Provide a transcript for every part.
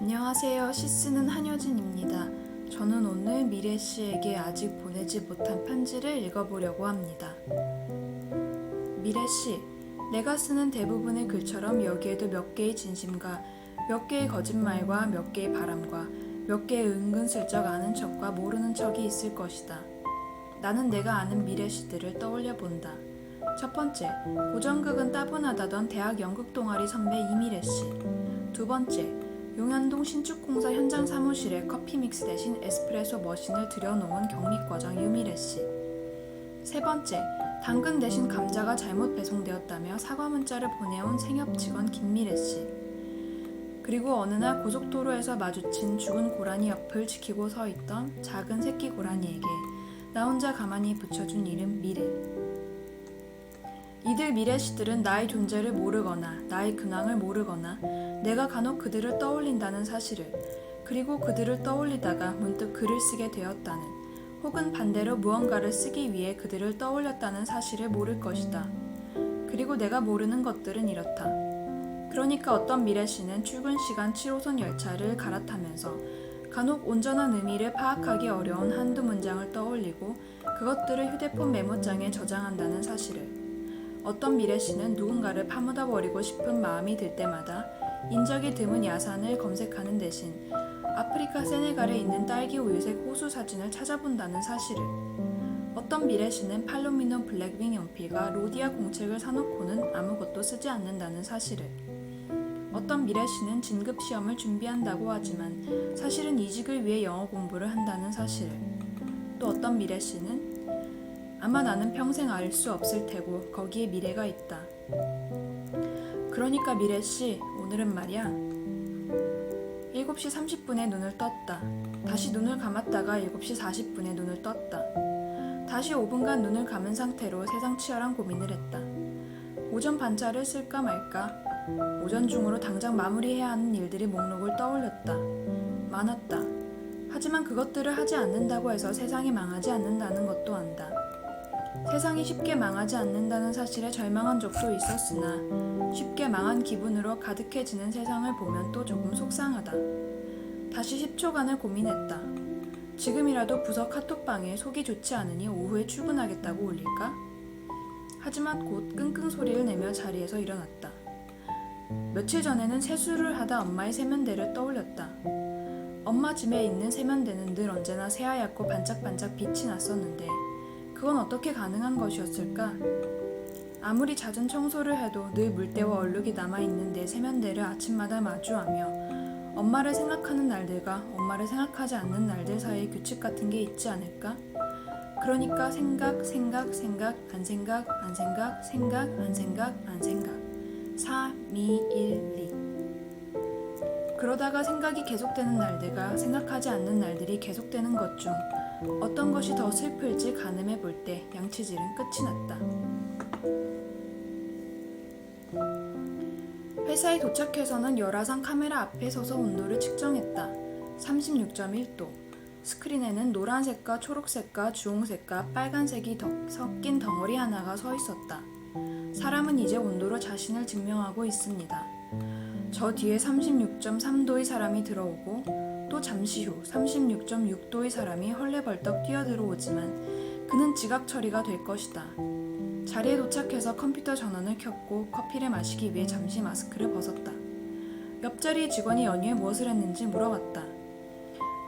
안녕하세요. 시쓰는 한효진입니다. 저는 오늘 미래 씨에게 아직 보내지 못한 편지를 읽어보려고 합니다. 미래 씨, 내가 쓰는 대부분의 글처럼 여기에도 몇 개의 진심과 몇 개의 거짓말과 몇 개의 바람과 몇 개의 은근슬쩍 아는 척과 모르는 척이 있을 것이다. 나는 내가 아는 미래 씨들을 떠올려 본다. 첫 번째, 고전극은 따분하다던 대학 연극 동아리 선배 이미래 씨. 두 번째, 용현동 신축공사 현장 사무실에 커피 믹스 대신 에스프레소 머신을 들여놓은 격리과장 유미래 씨. 세 번째, 당근 대신 감자가 잘못 배송되었다며 사과 문자를 보내온 생협 직원 김미래 씨. 그리고 어느 날 고속도로에서 마주친 죽은 고라니 옆을 지키고 서 있던 작은 새끼 고라니에게 나 혼자 가만히 붙여준 이름 미래. 이들 미래씨들은 나의 존재를 모르거나 나의 근황을 모르거나 내가 간혹 그들을 떠올린다는 사실을, 그리고 그들을 떠올리다가 문득 글을 쓰게 되었다는, 혹은 반대로 무언가를 쓰기 위해 그들을 떠올렸다는 사실을 모를 것이다. 그리고 내가 모르는 것들은 이렇다. 그러니까 어떤 미래씨는 출근 시간 7호선 열차를 갈아타면서 간혹 온전한 의미를 파악하기 어려운 한두 문장을 떠올리고 그것들을 휴대폰 메모장에 저장한다는 사실을, 어떤 미래씨는 누군가를 파묻어버리고 싶은 마음이 들 때마다 인적이 드문 야산을 검색하는 대신 아프리카 세네갈에 있는 딸기 우유색 호수 사진을 찾아본다는 사실을, 어떤 미래씨는 팔로미노 블랙윙 연필과 로디아 공책을 사놓고는 아무것도 쓰지 않는다는 사실을, 어떤 미래씨는 진급시험을 준비한다고 하지만 사실은 이직을 위해 영어 공부를 한다는 사실을, 또 어떤 미래씨는 아마 나는 평생 알 수 없을 테고 거기에 미래가 있다. 그러니까 미래씨, 오늘은 말이야 7시 30분에 눈을 떴다. 다시 눈을 감았다가 7시 40분에 눈을 떴다. 다시 5분간 눈을 감은 상태로 세상 치열한 고민을 했다. 오전 반차를 쓸까 말까. 오전 중으로 당장 마무리해야 하는 일들이 목록을 떠올렸다. 많았다. 하지만 그것들을 하지 않는다고 해서 세상이 망하지 않는다는 것도 안다. 세상이 쉽게 망하지 않는다는 사실에 절망한 적도 있었으나 쉽게 망한 기분으로 가득해지는 세상을 보면 또 조금 속상하다. 다시 10초간을 고민했다. 지금이라도 부서 카톡방에 속이 좋지 않으니 오후에 출근하겠다고 올릴까? 하지만 곧 끙끙 소리를 내며 자리에서 일어났다. 며칠 전에는 세수를 하다 엄마의 세면대를 떠올렸다. 엄마 집에 있는 세면대는 늘 언제나 새하얗고 반짝반짝 빛이 났었는데 그건 어떻게 가능한 것이었을까? 아무리 잦은 청소를 해도 늘 물때와 얼룩이 남아있는 내 세면대를 아침마다 마주하며 엄마를 생각하는 날들과 엄마를 생각하지 않는 날들 사이에 규칙 같은 게 있지 않을까? 그러니까 생각, 안 생각, 안 생각, 안 생각 3, 2, 1, 2 그러다가 생각이 계속되는 날들과 생각하지 않는 날들이 계속되는 것 중 어떤 것이 더 슬플지 가늠해 볼 때 양치질은 끝이 났다. 회사에 도착해서는 열화상 카메라 앞에 서서 온도를 측정했다. 36.1도. 스크린에는 노란색과 초록색과 주홍색과 빨간색이 섞인 덩어리 하나가 서 있었다. 사람은 이제 온도로 자신을 증명하고 있습니다. 저 뒤에 36.3도의 사람이 들어오고 또 잠시 후 36.6도의 사람이 헐레벌떡 뛰어들어오지만 그는 지각 처리가 될 것이다. 자리에 도착해서 컴퓨터 전원을 켰고 커피를 마시기 위해 잠시 마스크를 벗었다. 옆자리 직원이 연휴에 무엇을 했는지 물어봤다.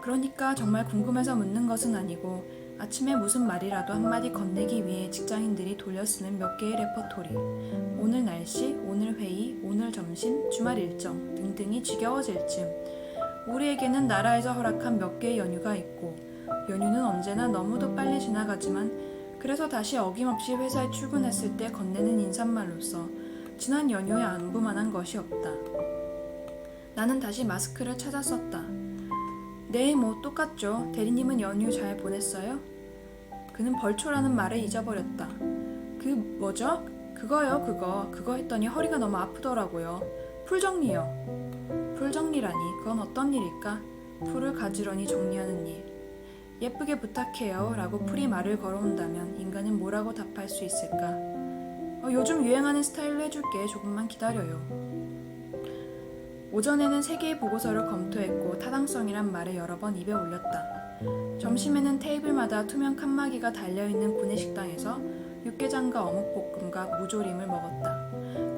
그러니까 정말 궁금해서 묻는 것은 아니고 아침에 무슨 말이라도 한마디 건네기 위해 직장인들이 돌려쓰는 몇 개의 레퍼토리, 오늘 날씨, 오늘 회의, 오늘 점심, 주말 일정 등등이 지겨워질 즈음 우리에게는 나라에서 허락한 몇 개의 연휴가 있고 연휴는 언제나 너무도 빨리 지나가지만 그래서 다시 어김없이 회사에 출근했을 때 건네는 인사말로서 지난 연휴에 안부만한 것이 없다. 나는 다시 마스크를 찾아 썼다. 네, 뭐 똑같죠. 대리님은 연휴 잘 보냈어요? 그는 벌초라는 말을 잊어버렸다. 그 뭐죠? 그거요, 그거 했더니 허리가 너무 아프더라고요. 풀 정리요. 풀 정리라니 그건 어떤 일일까? 풀을 가지런히 정리하는 일. 예쁘게 부탁해요 라고 풀이 말을 걸어온다면 인간은 뭐라고 답할 수 있을까? 요즘 유행하는 스타일로 해줄게. 조금만 기다려요. 오전에는 3개의 보고서를 검토했고 타당성이란 말을 여러 번 입에 올렸다. 점심에는 테이블마다 투명 칸막이가 달려있는 구내식당에서 육개장과 어묵볶음과 무조림을 먹었다.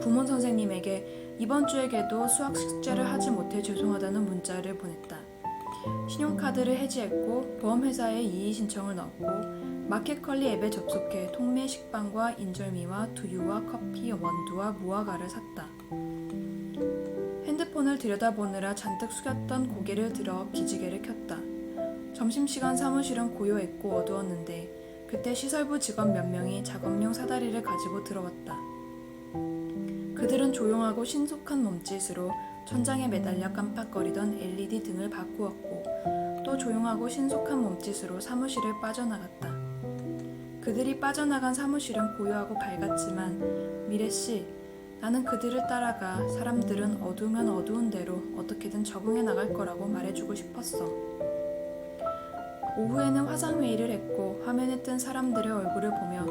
구몬 선생님에게 이번 주에게도 수학 숙제를 하지 못해 죄송하다는 문자를 보냈다. 신용카드를 해지했고 보험회사에 이의 신청을 넣었고 마켓컬리 앱에 접속해 통매 식빵과 인절미와 두유와 커피, 원두와 무화과를 샀다. 핸드폰을 들여다보느라 잔뜩 숙였던 고개를 들어 기지개를 켰다. 점심시간 사무실은 고요했고 어두웠는데 그때 시설부 직원 몇 명이 작업용 사다리를 가지고 들어왔다. 그들은 조용하고 신속한 몸짓으로 천장에 매달려 깜빡거리던 LED 등을 바꾸었고 또 조용하고 신속한 몸짓으로 사무실을 빠져나갔다. 그들이 빠져나간 사무실은 고요하고 밝았지만 미래씨, 나는 그들을 따라가 사람들은 어두우면 어두운 대로 어떻게든 적응해 나갈 거라고 말해주고 싶었어. 오후에는 화상회의를 했고 화면에 뜬 사람들의 얼굴을 보며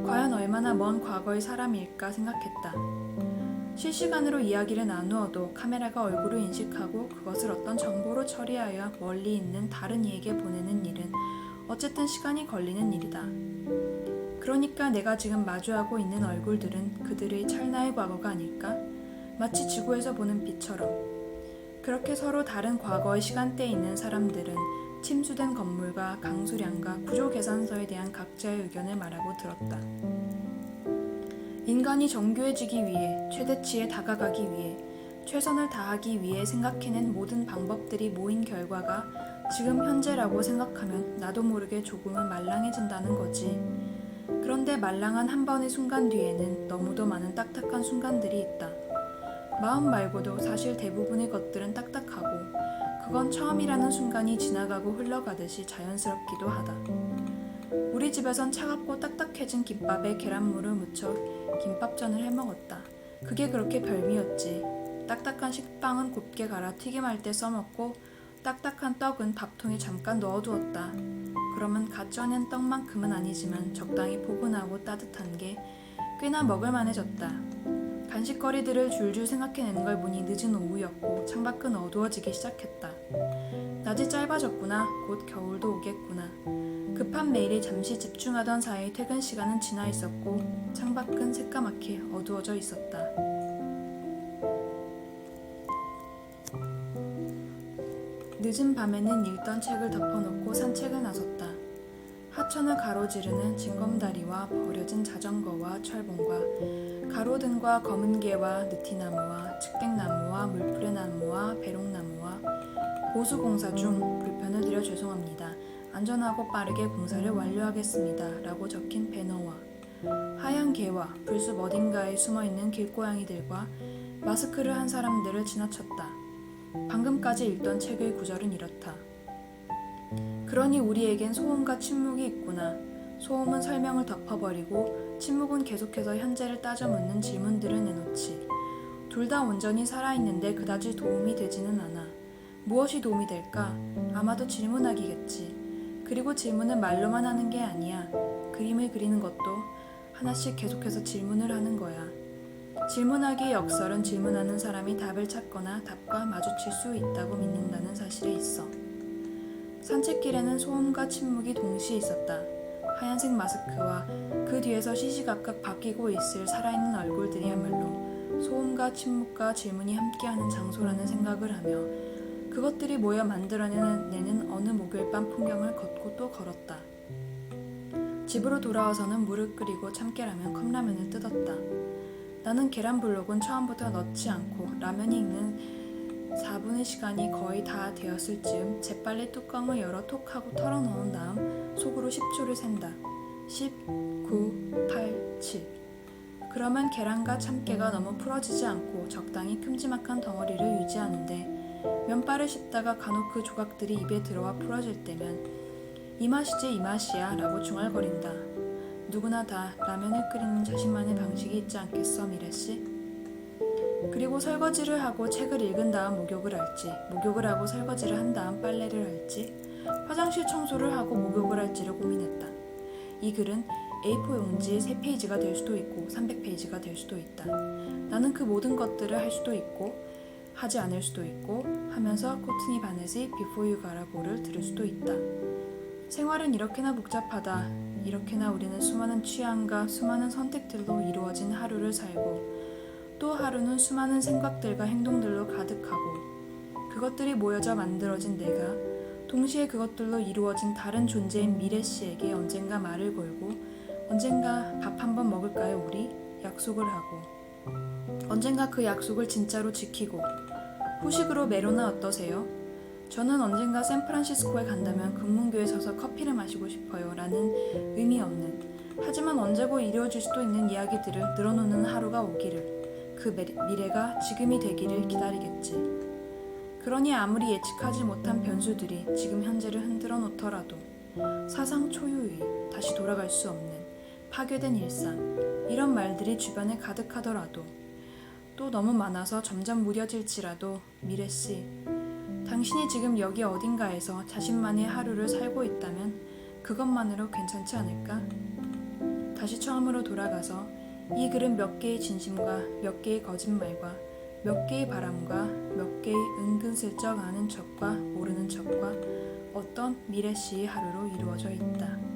과연 얼마나 먼 과거의 사람일까 생각했다. 실시간으로 이야기를 나누어도 카메라가 얼굴을 인식하고 그것을 어떤 정보로 처리하여 멀리 있는 다른 이에게 보내는 일은 어쨌든 시간이 걸리는 일이다. 그러니까 내가 지금 마주하고 있는 얼굴들은 그들의 찰나의 과거가 아닐까? 마치 지구에서 보는 빛처럼. 그렇게 서로 다른 과거의 시간대에 있는 사람들은 침수된 건물과 강수량과 구조 계산서에 대한 각자의 의견을 말하고 들었다. 인간이 정교해지기 위해, 최대치에 다가가기 위해, 최선을 다하기 위해 생각해낸 모든 방법들이 모인 결과가 지금 현재라고 생각하면 나도 모르게 조금은 말랑해진다는 거지. 그런데 말랑한 한 번의 순간 뒤에는 너무도 많은 딱딱한 순간들이 있다. 마음 말고도 사실 대부분의 것들은 딱딱하고 그건 처음이라는 순간이 지나가고 흘러가듯이 자연스럽기도 하다. 우리 집에선 차갑고 딱딱해진 김밥에 계란물을 묻혀 김밥전을 해먹었다. 그게 그렇게 별미였지. 딱딱한 식빵은 곱게 갈아 튀김할 때 써먹고 딱딱한 떡은 밥통에 잠깐 넣어두었다. 그러면 갓 쪄낸 떡만큼은 아니지만 적당히 포근하고 따뜻한 게 꽤나 먹을만해졌다. 간식거리들을 줄줄 생각해내는 걸 보니 늦은 오후였고 창밖은 어두워지기 시작했다. 낮이 짧아졌구나. 곧 겨울도 오겠구나. 급한 메일에 잠시 집중하던 사이 퇴근 시간은 지나 있었고 창밖은 새까맣게 어두워져 있었다. 늦은 밤에는 읽던 책을 덮어놓고 산책을 나섰다. 하천을 가로지르는 징검다리와 버려진 자전거와 철봉과 가로등과 검은개와 느티나무와 측백나무와 물풀의나무와 배롱나무와 보수공사 중 불편을 드려 죄송합니다. 안전하고 빠르게 공사를 완료하겠습니다. 라고 적힌 배너와 하얀 개와 불숲 어딘가에 숨어있는 길고양이들과 마스크를 한 사람들을 지나쳤다. 방금까지 읽던 책의 구절은 이렇다. 그러니 우리에겐 소음과 침묵이 있구나. 소음은 설명을 덮어버리고 침묵은 계속해서 현재를 따져 묻는 질문들을 내놓지. 둘 다 온전히 살아있는데 그다지 도움이 되지는 않아. 무엇이 도움이 될까? 아마도 질문하기겠지. 그리고 질문은 말로만 하는 게 아니야. 그림을 그리는 것도 하나씩 계속해서 질문을 하는 거야. 질문하기의 역설은 질문하는 사람이 답을 찾거나 답과 마주칠 수 있다고 믿는다는 사실에 있어. 산책길에는 소음과 침묵이 동시에 있었다. 하얀색 마스크와 그 뒤에서 시시각각 바뀌고 있을 살아있는 얼굴들이야말로 소음과 침묵과 질문이 함께하는 장소라는 생각을 하며 그것들이 모여 만들어내는 어느 목요일 밤 풍경을 걷고 또 걸었다. 집으로 돌아와서는 물을 끓이고 참깨라면 컵라면을 뜯었다. 나는 계란 블록은 처음부터 넣지 않고 라면이 익는 4분의 시간이 거의 다 되었을 즈음 재빨리 뚜껑을 열어 톡 하고 털어넣은 다음 속으로 10초를 센다. 10, 9, 8, 7. 그러면 계란과 참깨가 너무 풀어지지 않고 적당히 큼지막한 덩어리를 유지하는데 면발을 씹다가 간혹 그 조각들이 입에 들어와 풀어질 때면 이 맛이지 이 맛이야 라고 중얼거린다. 누구나 다 라면을 끓이는 자신만의 방식이 있지 않겠어, 미래씨? 그리고 설거지를 하고 책을 읽은 다음 목욕을 할지, 목욕을 하고 설거지를 한 다음 빨래를 할지, 화장실 청소를 하고 목욕을 할지를 고민했다. 이 글은 A4 용지 3페이지가 될 수도 있고 300페이지가 될 수도 있다. 나는 그 모든 것들을 할 수도 있고 하지 않을 수도 있고 하면서 코트니 바넷의 Before You Gotta Go를 들을 수도 있다. 생활은 이렇게나 복잡하다. 이렇게나 우리는 수많은 취향과 수많은 선택들로 이루어진 하루를 살고 또 하루는 수많은 생각들과 행동들로 가득하고 그것들이 모여져 만들어진 내가 동시에 그것들로 이루어진 다른 존재인 미래 씨에게 언젠가 말을 걸고 언젠가 밥 한번 먹을까요 우리? 약속을 하고 언젠가 그 약속을 진짜로 지키고 후식으로 메로나 어떠세요? 저는 언젠가 샌프란시스코에 간다면 금문교에 서서 커피를 마시고 싶어요 라는 의미 없는 하지만 언제고 이루어질 수도 있는 이야기들을 늘어놓는 하루가 오기를 그 미래가 지금이 되기를 기다리겠지. 그러니 아무리 예측하지 못한 변수들이 지금 현재를 흔들어 놓더라도 사상 초유의 다시 돌아갈 수 없는 파괴된 일상 이런 말들이 주변에 가득하더라도 또 너무 많아서 점점 무뎌질지라도 미래씨 당신이 지금 여기 어딘가에서 자신만의 하루를 살고 있다면 그것만으로 괜찮지 않을까? 다시 처음으로 돌아가서 이 글은 몇 개의 진심과 몇 개의 거짓말과 몇 개의 바람과 몇 개의 은근슬쩍 아는 척과 모르는 척과 어떤 미래 씨의 하루로 이루어져 있다.